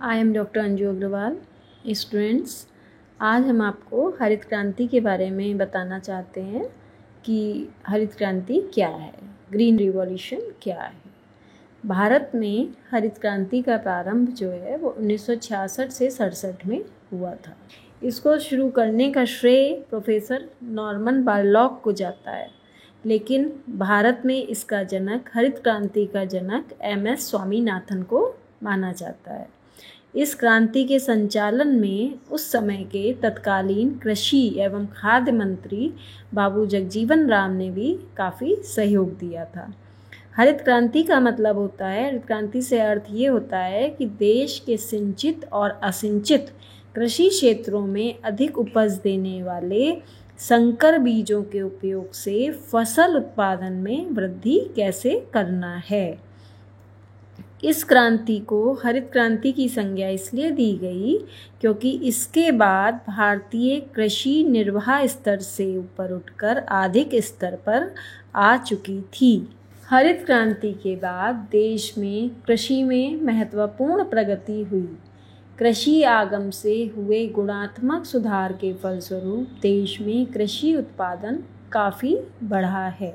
I am doctor Anju Agrawal. Students, आज हम आपको हरित क्रांति के बारे में बताना चाहते हैं कि हरित क्रांति क्या है, ग्रीन रिवॉल्यूशन क्या है। भारत में हरित क्रांति का प्रारंभ जो है वो 1966 से 67 में हुआ था। इसको शुरू करने का श्रेय प्रोफेसर नॉर्मन बोरलॉग को जाता है, लेकिन भारत में इसका जनक, हरित क्रांति का जनक MS स्वामीनाथन को माना जाता है। इस क्रांति के संचालन में उस समय के तत्कालीन कृषि एवं खाद्य मंत्री बाबू जगजीवन राम ने भी काफ़ी सहयोग दिया था। हरित क्रांति का मतलब होता है, हरित क्रांति से अर्थ ये होता है कि देश के सिंचित और असिंचित कृषि क्षेत्रों में अधिक उपज देने वाले संकर बीजों के उपयोग से फसल उत्पादन में वृद्धि कैसे करना है। इस क्रांति को हरित क्रांति की संज्ञा इसलिए दी गई क्योंकि इसके बाद भारतीय कृषि निर्वाह स्तर से ऊपर उठकर अधिक स्तर पर आ चुकी थी। हरित क्रांति के बाद देश में कृषि में महत्वपूर्ण प्रगति हुई। कृषि आगम से हुए गुणात्मक सुधार के फलस्वरूप देश में कृषि उत्पादन काफ़ी बढ़ा है।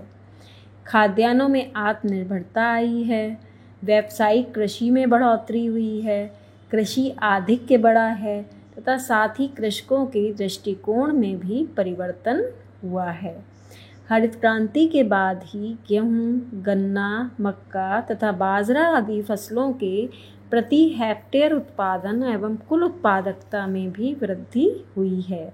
खाद्यान्नों में आत्मनिर्भरता आई है, व्यावसायिक कृषि में बढ़ोतरी हुई है, कृषि आधिक्य बढ़ा है तथा साथ ही कृषकों के दृष्टिकोण में भी परिवर्तन हुआ है। हरित क्रांति के बाद ही गेहूँ, गन्ना, मक्का तथा बाजरा आदि फसलों के प्रति हेक्टेयर उत्पादन एवं कुल उत्पादकता में भी वृद्धि हुई है।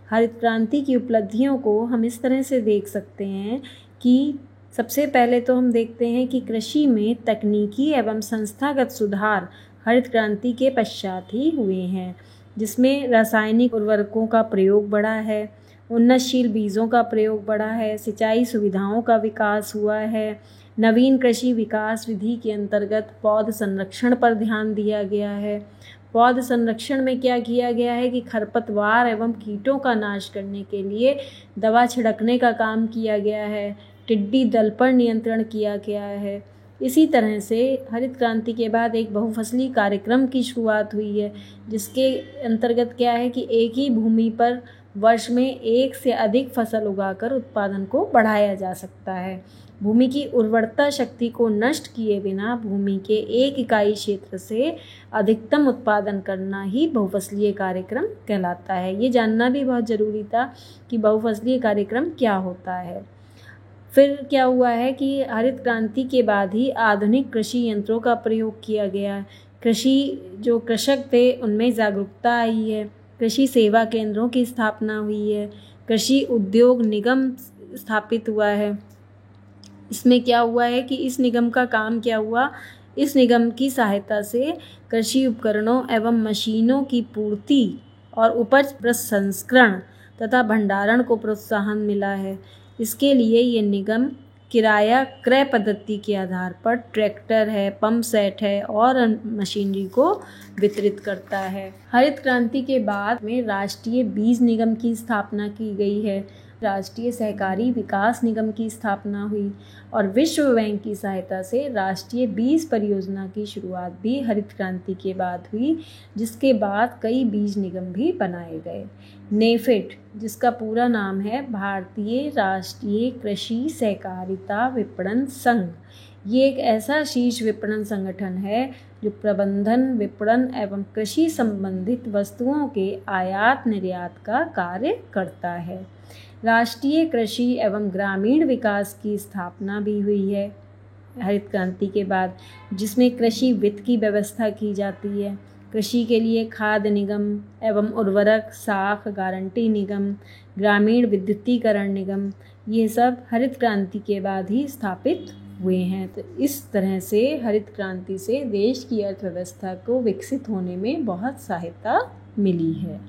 हरित क्रांति की उपलब्धियों को हम इस तरह से देख सकते हैं कि सबसे पहले तो हम देखते हैं कि कृषि में तकनीकी एवं संस्थागत सुधार हरित क्रांति के पश्चात ही हुए हैं, जिसमें रासायनिक उर्वरकों का प्रयोग बढ़ा है, उन्नतशील बीजों का प्रयोग बढ़ा है, सिंचाई सुविधाओं का विकास हुआ है, नवीन कृषि विकास विधि के अंतर्गत पौध संरक्षण पर ध्यान दिया गया है। पौध संरक्षण में क्या किया गया है कि खरपतवार एवं कीटों का नाश करने के लिए दवा छिड़कने का काम किया गया है, टिड्डी दल पर नियंत्रण किया गया है। इसी तरह से हरित क्रांति के बाद एक बहुफसली कार्यक्रम की शुरुआत हुई है, जिसके अंतर्गत क्या है कि एक ही भूमि पर वर्ष में एक से अधिक फसल उगाकर उत्पादन को बढ़ाया जा सकता है। भूमि की उर्वरता शक्ति को नष्ट किए बिना भूमि के एक इकाई क्षेत्र से अधिकतम उत्पादन करना ही बहुफसलीय कार्यक्रम कहलाता है। ये जानना भी बहुत ज़रूरी था कि बहुफसलीय कार्यक्रम क्या होता है। फिर क्या हुआ है कि हरित क्रांति के बाद ही आधुनिक कृषि यंत्रों का प्रयोग किया गया। जो कृषक थे उनमें जागरूकता आई है, कृषि सेवा केंद्रों की स्थापना हुई है, कृषि उद्योग निगम स्थापित हुआ है। इसमें क्या हुआ है कि इस निगम का काम क्या हुआ, इस निगम की सहायता से कृषि उपकरणों एवं मशीनों की पूर्ति और उपज प्रसंस्करण तथा भंडारण को प्रोत्साहन मिला है। इसके लिए ये निगम किराया क्रय पद्धति के आधार पर ट्रैक्टर है, पंप सेट है और मशीनरी को वितरित करता है। हरित क्रांति के बाद में राष्ट्रीय बीज निगम की स्थापना की गई है, राष्ट्रीय सहकारी विकास निगम की स्थापना हुई और विश्व बैंक की सहायता से राष्ट्रीय बीज परियोजना की शुरुआत भी हरित क्रांति के बाद हुई, जिसके बाद कई बीज निगम भी बनाए गए। नेफेड, जिसका पूरा नाम है भारतीय राष्ट्रीय कृषि सहकारिता विपणन संघ, ये एक ऐसा शीर्ष विपणन संगठन है जो प्रबंधन, विपणन एवं कृषि संबंधित वस्तुओं के आयात निर्यात का कार्य करता है। राष्ट्रीय कृषि एवं ग्रामीण विकास की स्थापना भी हुई है हरित क्रांति के बाद, जिसमें कृषि वित्त की व्यवस्था की जाती है। कृषि के लिए खाद्य निगम एवं उर्वरक, साख गारंटी निगम, ग्रामीण विद्युतीकरण निगम, ये सब हरित क्रांति के बाद ही स्थापित हुए हैं। तो इस तरह से हरित क्रांति से देश की अर्थव्यवस्था को विकसित होने में बहुत सहायता मिली है।